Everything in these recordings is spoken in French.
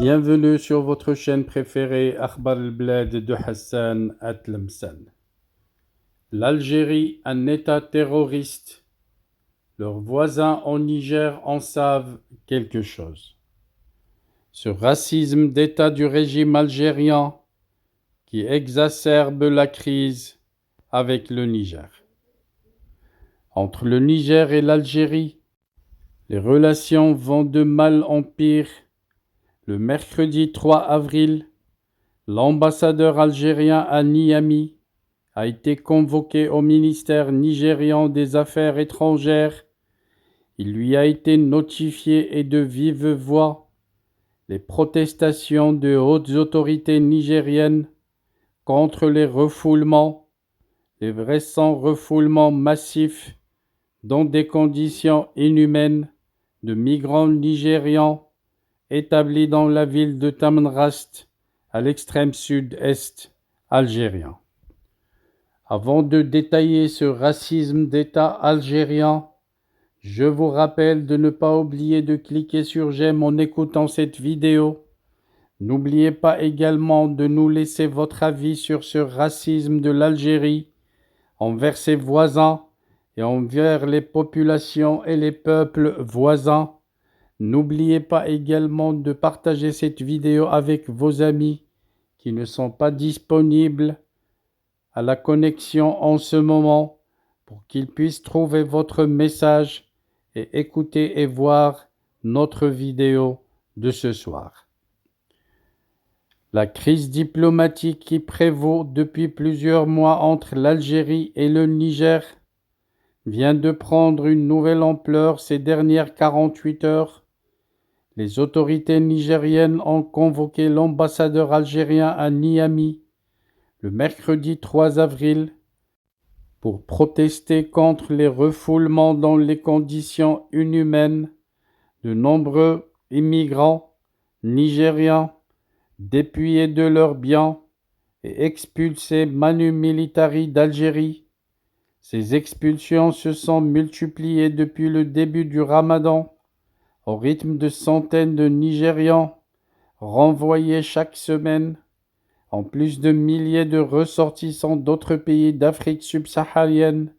Bienvenue sur votre chaîne préférée Akhbar al-Bled de Hassan Atlamsan. L'Algérie, un État terroriste. Leurs voisins au Niger en savent quelque chose. Ce racisme d'État du régime algérien qui exacerbe la crise avec le Niger. Entre le Niger et l'Algérie, les relations vont de mal en pire. Le mercredi 3 avril, l'ambassadeur algérien à Niamey a été convoqué au ministère nigérian des Affaires étrangères. Il lui a été notifié et de vive voix les protestations de hautes autorités nigériennes contre les récents refoulements massifs dans des conditions inhumaines de migrants nigérians établis dans la ville de Tamanrasset, à l'extrême sud-est algérien. Avant de détailler ce racisme d'État algérien, je vous rappelle de ne pas oublier de cliquer sur j'aime en écoutant cette vidéo. N'oubliez pas également de nous laisser votre avis sur ce racisme de l'Algérie envers ses voisins et envers les populations et les peuples voisins. N'oubliez pas également de partager cette vidéo avec vos amis qui ne sont pas disponibles à la connexion en ce moment pour qu'ils puissent trouver votre message et écouter et voir notre vidéo de ce soir. La crise diplomatique qui prévaut depuis plusieurs mois entre l'Algérie et le Niger vient de prendre une nouvelle ampleur ces dernières 48 heures. Les autorités nigériennes ont convoqué l'ambassadeur algérien à Niamey le mercredi 3 avril pour protester contre les refoulements dans les conditions inhumaines de nombreux immigrants nigériens dépouillés de leurs biens et expulsés manu militari d'Algérie. Ces expulsions se sont multipliées depuis le début du Ramadan, au rythme de centaines de Nigérians renvoyés chaque semaine, en plus de milliers de ressortissants d'autres pays d'Afrique subsaharienne,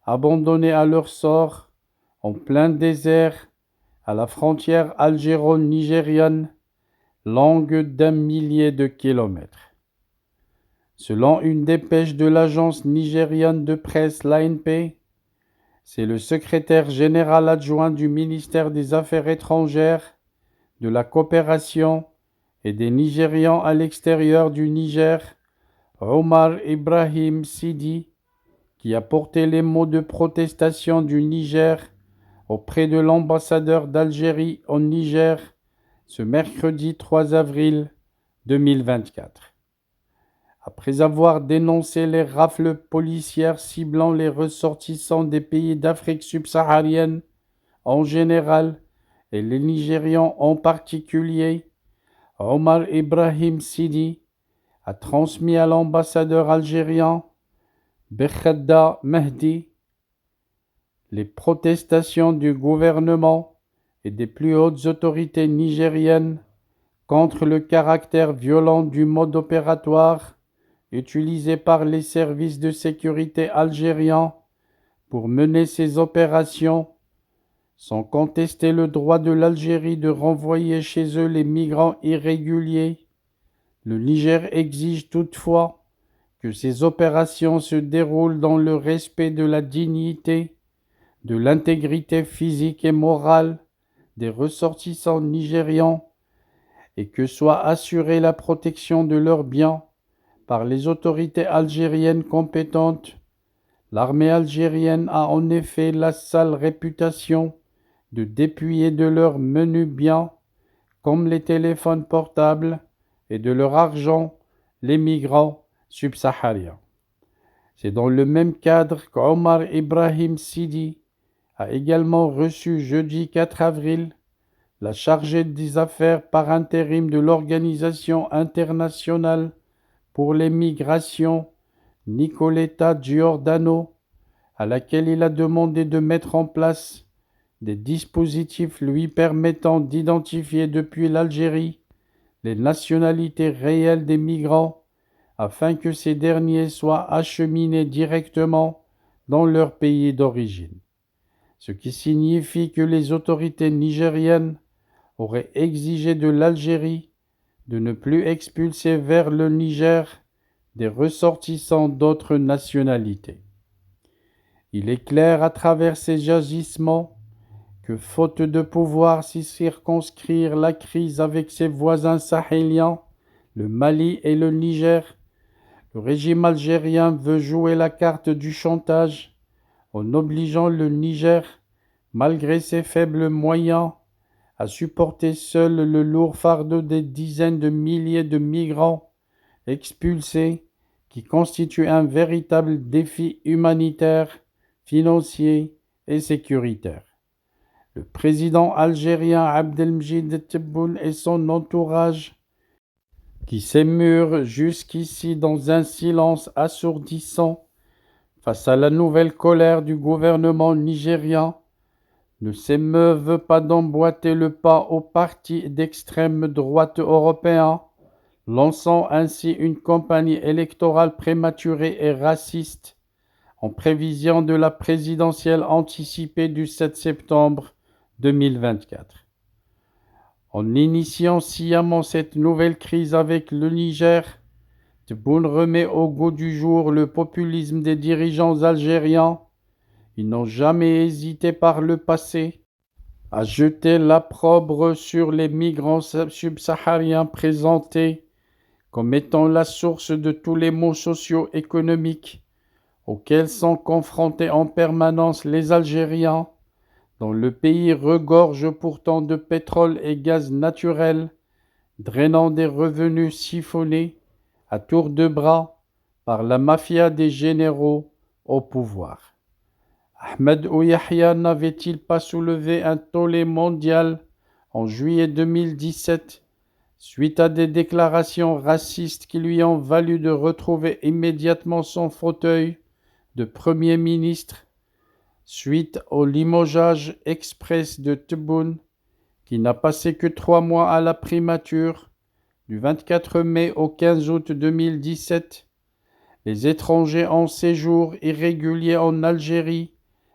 abandonnés à leur sort, en plein désert, à la frontière algéro-nigériane, longue d'un millier de kilomètres. Selon une dépêche de l'agence nigériane de presse l'ANP, c'est le secrétaire général adjoint du ministère des Affaires étrangères, de la coopération et des Nigérians à l'extérieur du Niger, Omar Ibrahim Sidi, qui a porté les mots de protestation du Niger auprès de l'ambassadeur d'Algérie au Niger ce mercredi 3 avril 2024. Après avoir dénoncé les rafles policières ciblant les ressortissants des pays d'Afrique subsaharienne en général et les Nigérians en particulier, Omar Ibrahim Sidi a transmis à l'ambassadeur algérien Bekhadda Mehdi les protestations du gouvernement et des plus hautes autorités nigériennes contre le caractère violent du mode opératoire utilisé par les services de sécurité algériens pour mener ces opérations, sans contester le droit de l'Algérie de renvoyer chez eux les migrants irréguliers. Le Niger exige toutefois que ces opérations se déroulent dans le respect de la dignité, de l'intégrité physique et morale des ressortissants nigérians et que soit assurée la protection de leurs biens par les autorités algériennes compétentes. L'armée algérienne a en effet la sale réputation de dépouiller de leurs menus biens, comme les téléphones portables, et de leur argent, les migrants subsahariens. C'est dans le même cadre qu'Omar Ibrahim Sidi a également reçu jeudi 4 avril la chargée des affaires par intérim de l'Organisation internationale pour les migrations, Nicoletta Giordano, à laquelle il a demandé de mettre en place des dispositifs lui permettant d'identifier depuis l'Algérie les nationalités réelles des migrants afin que ces derniers soient acheminés directement dans leur pays d'origine, ce qui signifie que les autorités nigériennes auraient exigé de l'Algérie de ne plus expulser vers le Niger des ressortissants d'autres nationalités. Il est clair à travers ces agissements que, faute de pouvoir s'y circonscrire la crise avec ses voisins sahéliens, le Mali et le Niger, le régime algérien veut jouer la carte du chantage en obligeant le Niger, malgré ses faibles moyens, à supporter seul le lourd fardeau des dizaines de milliers de migrants expulsés qui constituent un véritable défi humanitaire, financier et sécuritaire. Le président algérien Abdelmjid Tebboune et son entourage, qui s'émurent jusqu'ici dans un silence assourdissant face à la nouvelle colère du gouvernement nigérien, ne s'émeuvent pas d'emboîter le pas aux partis d'extrême droite européens, lançant ainsi une campagne électorale prématurée et raciste en prévision de la présidentielle anticipée du 7 septembre 2024. En initiant sciemment cette nouvelle crise avec le Niger, Tebboune remet au goût du jour le populisme des dirigeants algériens. Ils n'ont jamais hésité par le passé à jeter l'opprobre sur les migrants subsahariens présentés comme étant la source de tous les maux socio-économiques auxquels sont confrontés en permanence les Algériens, dont le pays regorge pourtant de pétrole et gaz naturel, drainant des revenus siphonnés à tour de bras par la mafia des généraux au pouvoir. Ahmed Ouyahia n'avait-il pas soulevé un tollé mondial en juillet 2017 suite à des déclarations racistes qui lui ont valu de retrouver immédiatement son fauteuil de Premier ministre, suite au limogeage express de Tebboune, qui n'a passé que 3 mois à la primature, du 24 mai au 15 août 2017. Les étrangers en séjour irrégulier en Algérie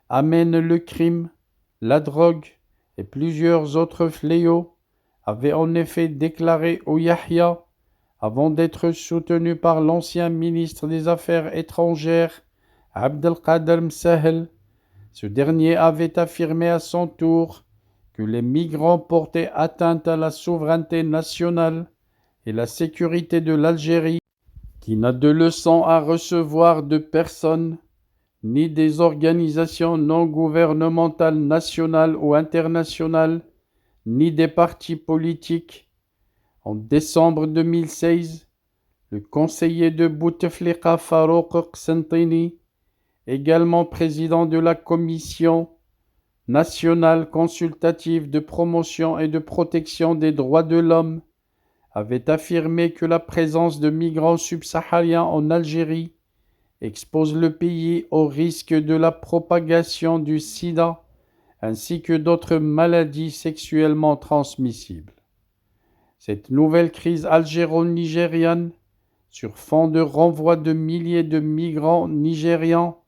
amènent le crime, la drogue et plusieurs autres fléaux, avait en effet déclaré Ouyahia avant d'être soutenu par l'ancien ministre des Affaires étrangères Abdelkader Msahel. Ce dernier avait affirmé à son tour que les migrants portaient atteinte à la souveraineté nationale et la sécurité de l'Algérie, qui n'a de leçons à recevoir de personne, ni des organisations non gouvernementales nationales ou internationales, ni des partis politiques. En décembre 2016, le conseiller de Bouteflika Farouk Qsentini, également président de la Commission nationale consultative de promotion et de protection des droits de l'homme, avait affirmé que la présence de migrants subsahariens en Algérie expose le pays au risque de la propagation du sida ainsi que d'autres maladies sexuellement transmissibles. Cette nouvelle crise algéro-nigériane, sur fond de renvoi de milliers de migrants nigérians,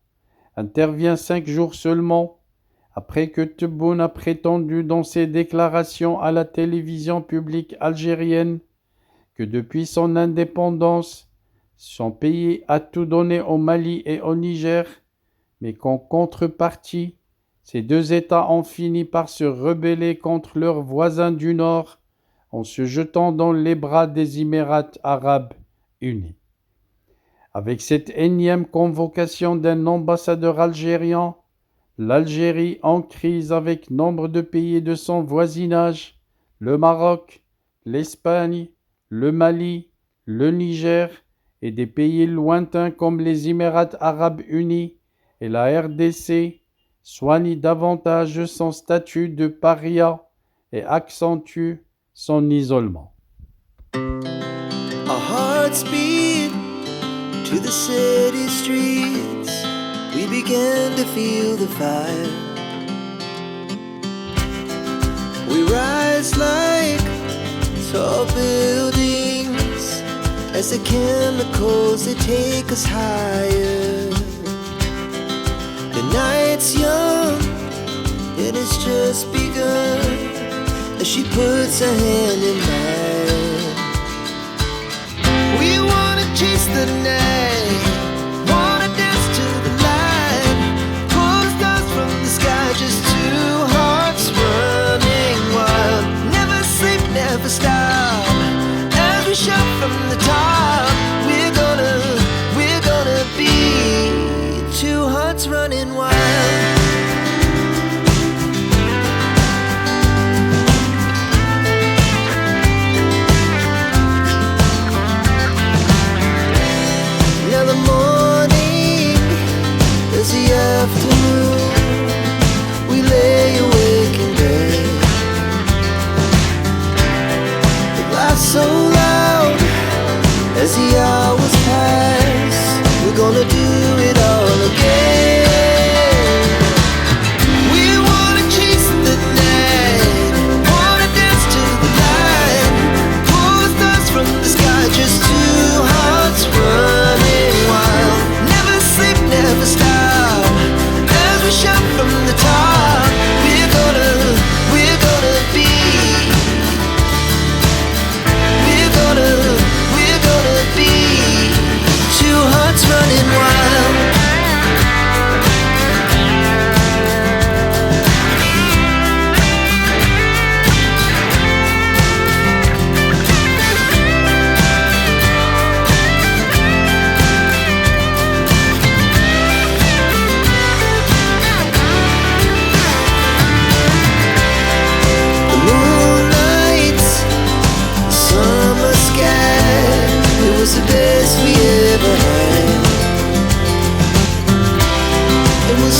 intervient 5 jours seulement après que Tebboune a prétendu dans ses déclarations à la télévision publique algérienne que depuis son indépendance, son pays a tout donné au Mali et au Niger, mais qu'en contrepartie, ces 2 États ont fini par se rebeller contre leurs voisins du Nord en se jetant dans les bras des Émirats arabes unis. Avec cette énième convocation d'un ambassadeur algérien, l'Algérie en crise avec nombre de pays de son voisinage, le Maroc, l'Espagne, le Mali, le Niger et des pays lointains comme les Émirats arabes unis et la RDC, soigne davantage son statut de paria et accentue son isolement. Our hearts beat to the city streets. We began to feel the fire. We rise like tall buildings. as the chemicals, they take us higher. The night's young, and it's just begun, as she puts her hand in mine. We wanna chase the night, wanna dance to the light, pull stars from the sky, just two hearts running wild. Never sleep, never stop, as we shout from the top. We're gonna be two hearts running wild. Now the morning is the afternoon, we lay awake in bed. The laugh so loud as the hours pass, we're gonna do it all again. We wanna chase the night, wanna dance to the light, pull stars from the sky, just two hearts running wild. Never sleep, never stop, as we shout from the top. We're gonna be, we're gonna be two hearts running wild. The moonlight, summer sky, it was the best we ever had. It was